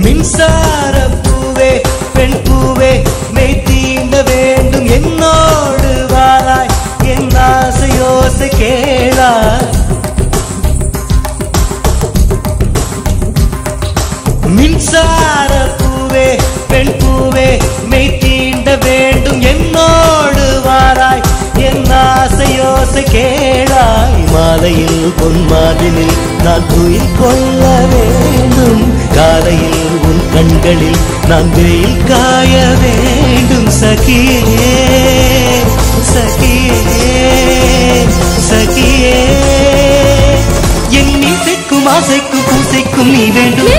மின்சார பூவே பெண் பூவே மெய் தீண்ட வேண்டும் என்னோடு வாராய் என் ஆசையோசை கேளாய். மின்சார பூவே பெண் பூவே மெய் தீண்ட வேண்டும் என்னோடு வாராய் என் ஆசையோசை கேளாய். மாலையில் பொன்மாதினில் நான் துயில் கொள்ள வேண்டும். காலையில் உன் கண்களில் நான் வெயில் காய வேண்டும். சகியே சகியே சகியே என் இசைக்கும் ஆசைக்கும் பூசைக்கும் நீ வேண்டும்.